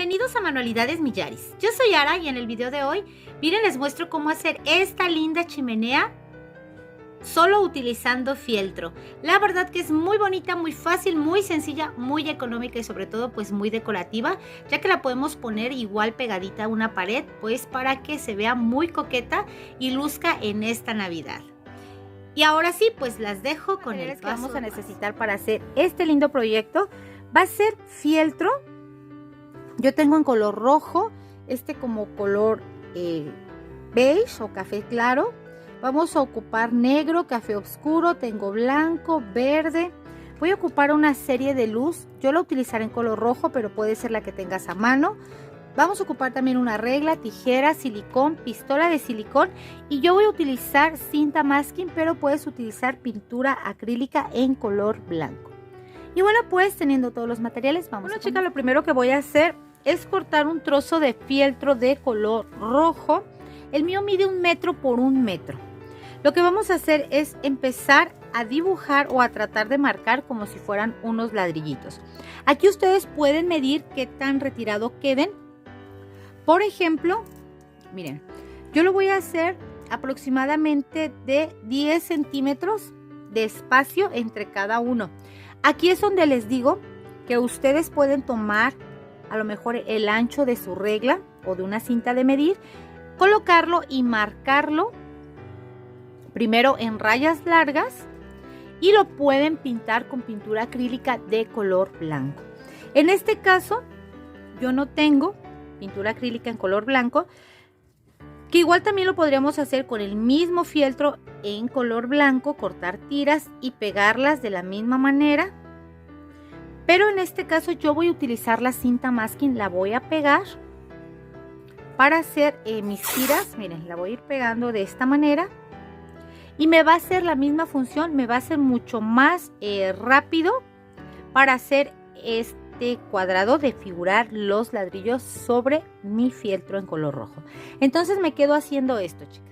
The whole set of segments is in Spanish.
Bienvenidos a Manualidades Millaris. Yo soy Ara y en el video de hoy, miren, les muestro cómo hacer esta linda chimenea solo utilizando fieltro. La verdad que es muy bonita, muy fácil, muy sencilla, muy económica y sobre todo pues muy decorativa, ya que la podemos poner igual pegadita a una pared, pues para que se vea muy coqueta y luzca en esta Navidad. Y ahora sí, pues las dejo con el paso que vamos a necesitar para hacer este lindo proyecto. Va a ser fieltro. Yo tengo en color rojo, como color beige o café claro. Vamos a ocupar negro, café oscuro, tengo blanco, verde. Voy a ocupar una serie de luz. Yo la utilizaré en color rojo, pero puede ser la que tengas a mano. Vamos a ocupar también una regla, tijera, silicón, pistola de silicón. Y yo voy a utilizar cinta masking, pero puedes utilizar pintura acrílica en color blanco. Y bueno, pues teniendo todos los materiales, vamos. Bueno, chicas, lo primero que voy a hacer es cortar un trozo de fieltro de color rojo. El mío mide 1 metro por 1 metro. Lo que vamos a hacer es empezar a dibujar o a tratar de marcar como si fueran unos ladrillitos. Aquí ustedes pueden medir qué tan retirado queden. Por ejemplo, miren, yo lo voy a hacer aproximadamente de 10 centímetros de espacio entre cada uno. Aquí es donde les digo que ustedes pueden tomar a lo mejor el ancho de su regla o de una cinta de medir, colocarlo y marcarlo primero en rayas largas y lo pueden pintar con pintura acrílica de color blanco. En este caso yo no tengo pintura acrílica en color blanco, que igual también lo podríamos hacer con el mismo fieltro en color blanco, cortar tiras y pegarlas de la misma manera. Pero en este caso yo voy a utilizar la cinta masking, la voy a pegar para hacer mis tiras. Miren, la voy a ir pegando de esta manera y me va a hacer la misma función, me va a hacer mucho más rápido para hacer este cuadrado de figurar los ladrillos sobre mi fieltro en color rojo. Entonces me quedo haciendo esto, chicas.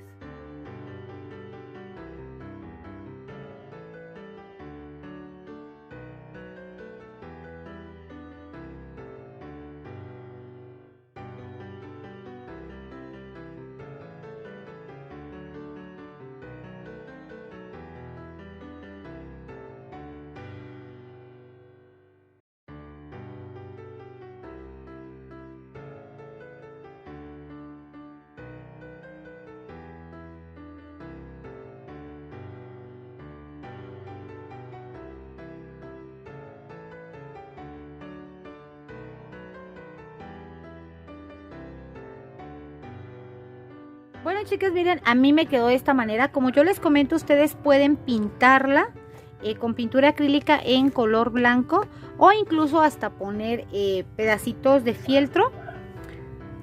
Bueno, chicas, miren, a mí me quedó de esta manera. Como yo les comento, ustedes pueden pintarla con pintura acrílica en color blanco o incluso hasta poner pedacitos de fieltro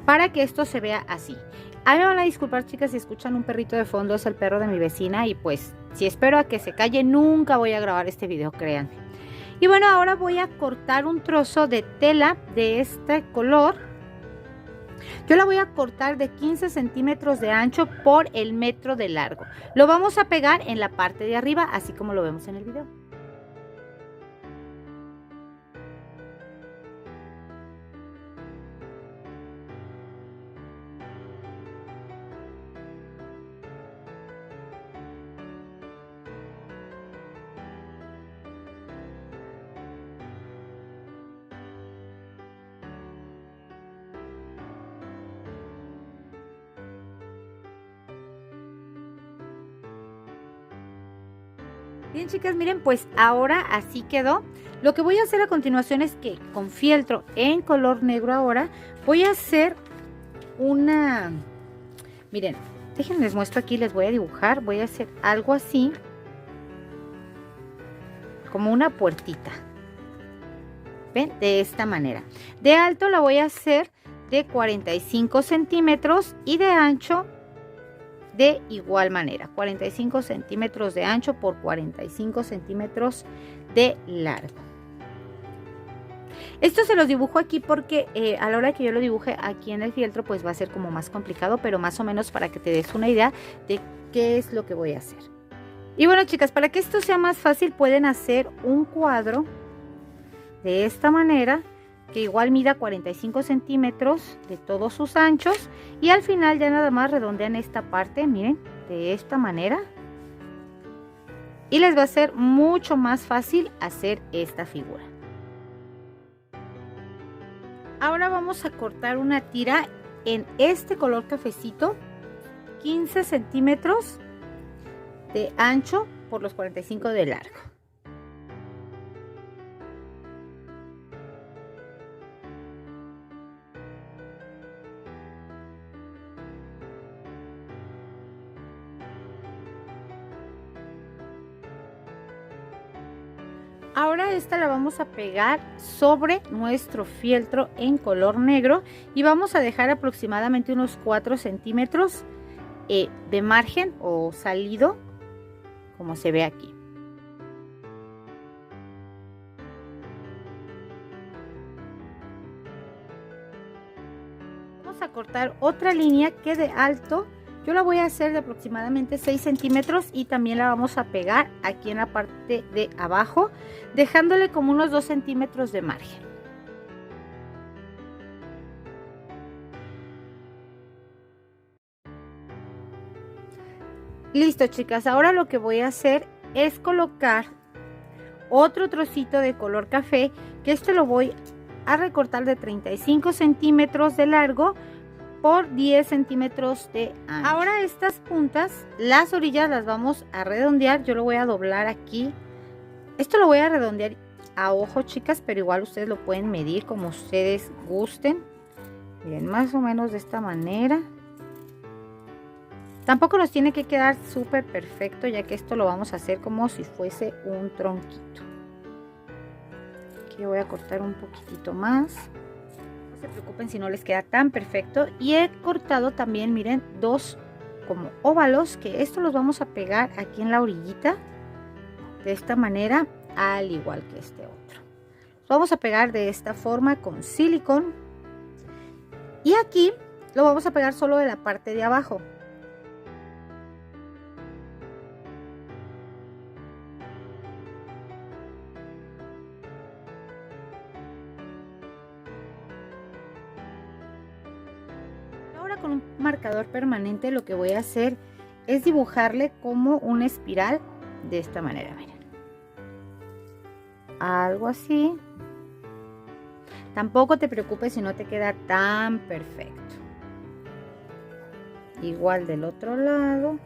para que esto se vea así. A mí me van a disculpar, chicas, si escuchan un perrito de fondo, es el perro de mi vecina y pues si espero a que se calle nunca voy a grabar este video, créanme. Y bueno, ahora voy a cortar un trozo de tela de este color. Yo la voy a cortar de 15 centímetros de ancho por el metro de largo. Lo vamos a pegar en la parte de arriba, así como lo vemos en el video. Bien, chicas, miren, pues ahora así quedó. Lo que voy a hacer a continuación es que con fieltro en color negro ahora voy a hacer una... Miren, déjenme les muestro aquí, les voy a dibujar. Voy a hacer algo así, como una puertita. ¿Ven? De esta manera. De alto la voy a hacer de 45 centímetros y de ancho de igual manera, 45 centímetros de ancho por 45 centímetros de largo. Esto se los dibujo aquí porque a la hora que yo lo dibuje aquí en el fieltro pues va a ser como más complicado, pero más o menos para que te des una idea de qué es lo que voy a hacer. Y bueno, chicas, para que esto sea más fácil pueden hacer un cuadro de esta manera que igual mida 45 centímetros de todos sus anchos, y al final ya nada más redondean esta parte, miren, de esta manera, y les va a ser mucho más fácil hacer esta figura. Ahora vamos a cortar una tira en este color cafecito, 15 centímetros de ancho por los 45 de largo. Ahora esta la vamos a pegar sobre nuestro fieltro en color negro y vamos a dejar aproximadamente unos 4 centímetros de margen o salido, como se ve aquí. Vamos a cortar otra línea que de alto yo la voy a hacer de aproximadamente 6 centímetros y también la vamos a pegar aquí en la parte de abajo, dejándole como unos 2 centímetros de margen. Listo, chicas, ahora lo que voy a hacer es colocar otro trocito de color café, que este lo voy a recortar de 35 centímetros de largo por 10 centímetros de ancho. Ahora estas puntas, las orillas las vamos a redondear. Yo lo voy a doblar aquí. Esto lo voy a redondear a ojo, chicas, pero igual ustedes lo pueden medir como ustedes gusten. Miren, más o menos de esta manera. Tampoco nos tiene que quedar súper perfecto, ya que esto lo vamos a hacer como si fuese un tronquito. Aquí voy a cortar un poquitito más. No se preocupen si no les queda tan perfecto, y he cortado también, miren, dos como óvalos, que esto los vamos a pegar aquí en la orillita de esta manera, al igual que este otro. Los vamos a pegar de esta forma con silicón, y aquí lo vamos a pegar solo de la parte de abajo. Con un marcador permanente lo que voy a hacer es dibujarle como una espiral de esta manera, miren, algo así. Tampoco te preocupes si no te queda tan perfecto. Igual del otro lado,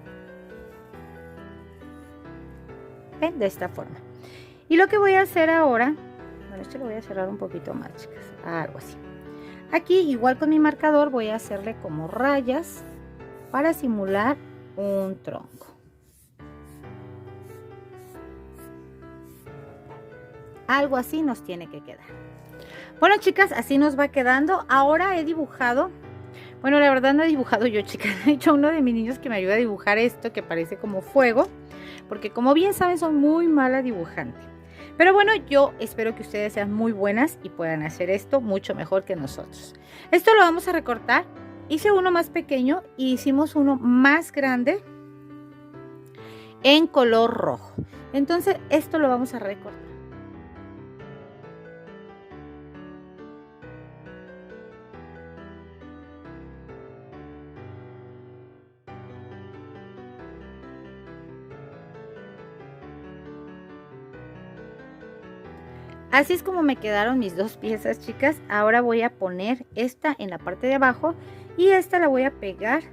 ven, de esta forma. Y lo que voy a hacer ahora, bueno, esto lo voy a cerrar un poquito más, chicas, algo así. Aquí igual con mi marcador voy a hacerle como rayas para simular un tronco. Algo así nos tiene que quedar. Bueno, chicas, así nos va quedando. Ahora he dibujado, bueno, la verdad no he dibujado yo, chicas, he hecho uno de mis niños que me ayuda a dibujar esto que parece como fuego, porque como bien saben soy muy mala dibujante. Pero bueno, yo espero que ustedes sean muy buenas y puedan hacer esto mucho mejor que nosotros. Esto lo vamos a recortar. Hice uno más pequeño y hicimos uno más grande en color rojo. Entonces esto lo vamos a recortar. Así es como me quedaron mis dos piezas, chicas. Ahora voy a poner esta en la parte de abajo y esta la voy a pegar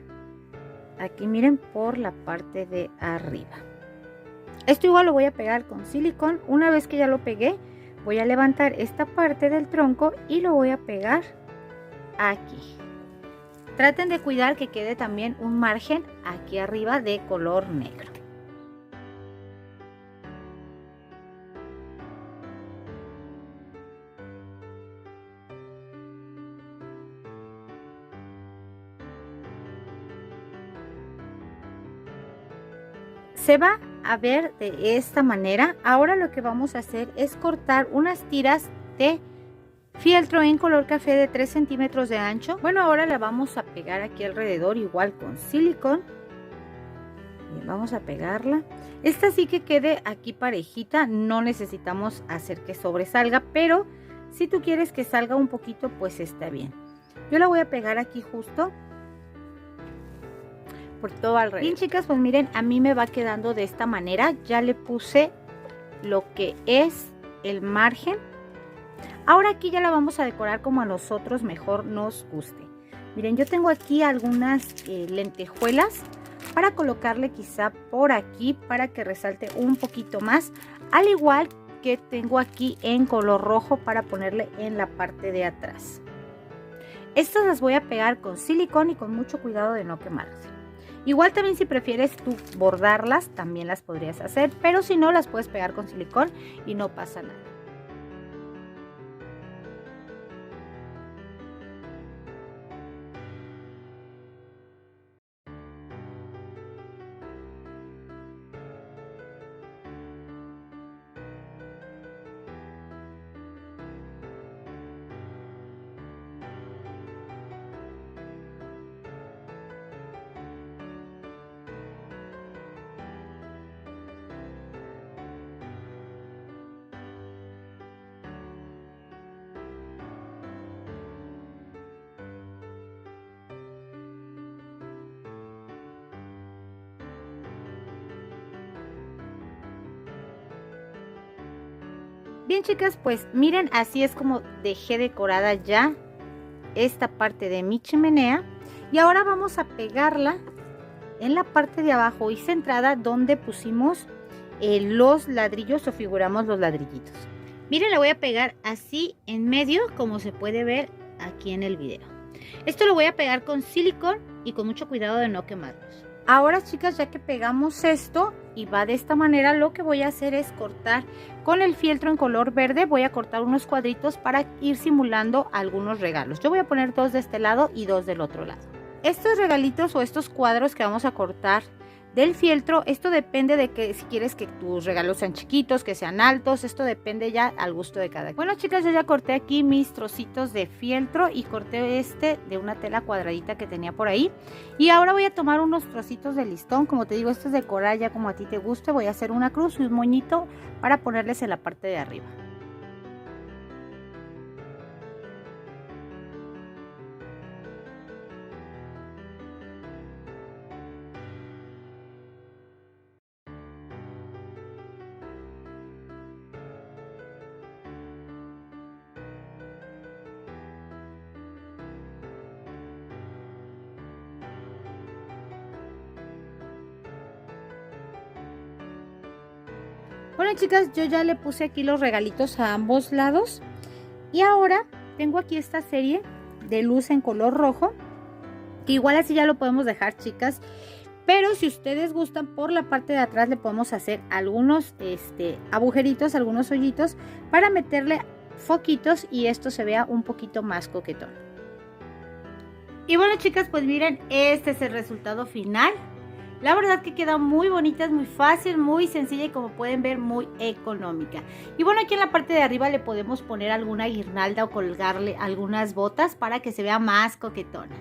aquí, miren, por la parte de arriba. Esto igual lo voy a pegar con silicón. Una vez que ya lo pegué, voy a levantar esta parte del tronco y lo voy a pegar aquí. Traten de cuidar que quede también un margen aquí arriba de color negro. Se va a ver de esta manera. Ahora lo que vamos a hacer es cortar unas tiras de fieltro en color café de 3 centímetros de ancho. Bueno, ahora la vamos a pegar aquí alrededor igual con silicón. Bien, vamos a pegarla. Esta sí que quede aquí parejita, no necesitamos hacer que sobresalga, pero Si tú quieres que salga un poquito, pues está bien. Yo la voy a pegar aquí justo por todo alrededor. Bien, chicas, pues miren, a mí me va quedando de esta manera. Ya le puse lo que es el margen. Ahora aquí ya la vamos a decorar como a nosotros mejor nos guste. Miren, yo tengo aquí algunas lentejuelas para colocarle quizá por aquí para que resalte un poquito más, al igual que tengo aquí en color rojo para ponerle en la parte de atrás. Estas las voy a pegar con silicón y con mucho cuidado de no quemarse. Igual también si prefieres tú bordarlas, también las podrías hacer, pero si no, las puedes pegar con silicón y no pasa nada. Bien, chicas, pues miren, así es como dejé decorada ya esta parte de mi chimenea. Y ahora vamos a pegarla en la parte de abajo y centrada donde pusimos los ladrillos o figuramos los ladrillitos. Miren, la voy a pegar así en medio, como se puede ver aquí en el video. Esto lo voy a pegar con silicón y con mucho cuidado de no quemarlos. Ahora, chicas, ya que pegamos esto y va de esta manera, lo que voy a hacer es cortar con el fieltro en color verde. Voy a cortar unos cuadritos para ir simulando algunos regalos. Yo voy a poner 2 de este lado y 2 del otro lado. Estos regalitos o estos cuadros que vamos a cortar del fieltro, esto depende de que si quieres que tus regalos sean chiquitos, que sean altos, esto depende ya al gusto de cada quien. Bueno, chicas, yo ya corté aquí mis trocitos de fieltro y corté este de una tela cuadradita que tenía por ahí. Y ahora voy a tomar unos trocitos de listón, como te digo, esto es de coral, ya como a ti te guste. Voy a hacer una cruz y un moñito para ponerles en la parte de arriba. Bueno, chicas, yo ya le puse aquí los regalitos a ambos lados. Y ahora tengo aquí esta serie de luz en color rojo, que igual así ya lo podemos dejar, chicas. Pero si ustedes gustan, por la parte de atrás le podemos hacer algunos agujeritos, algunos hoyitos para meterle foquitos y esto se vea un poquito más coquetón. Y bueno, chicas, pues miren, este es el resultado final. La verdad que queda muy bonita, es muy fácil, muy sencilla y como pueden ver muy económica. Y bueno, aquí en la parte de arriba le podemos poner alguna guirnalda o colgarle algunas botas para que se vea más coquetona.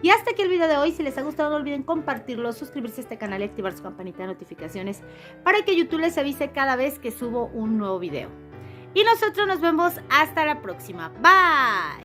Y hasta aquí el video de hoy. Si les ha gustado, no olviden compartirlo, suscribirse a este canal y activar su campanita de notificaciones para que YouTube les avise cada vez que subo un nuevo video. Y nosotros nos vemos hasta la próxima. Bye.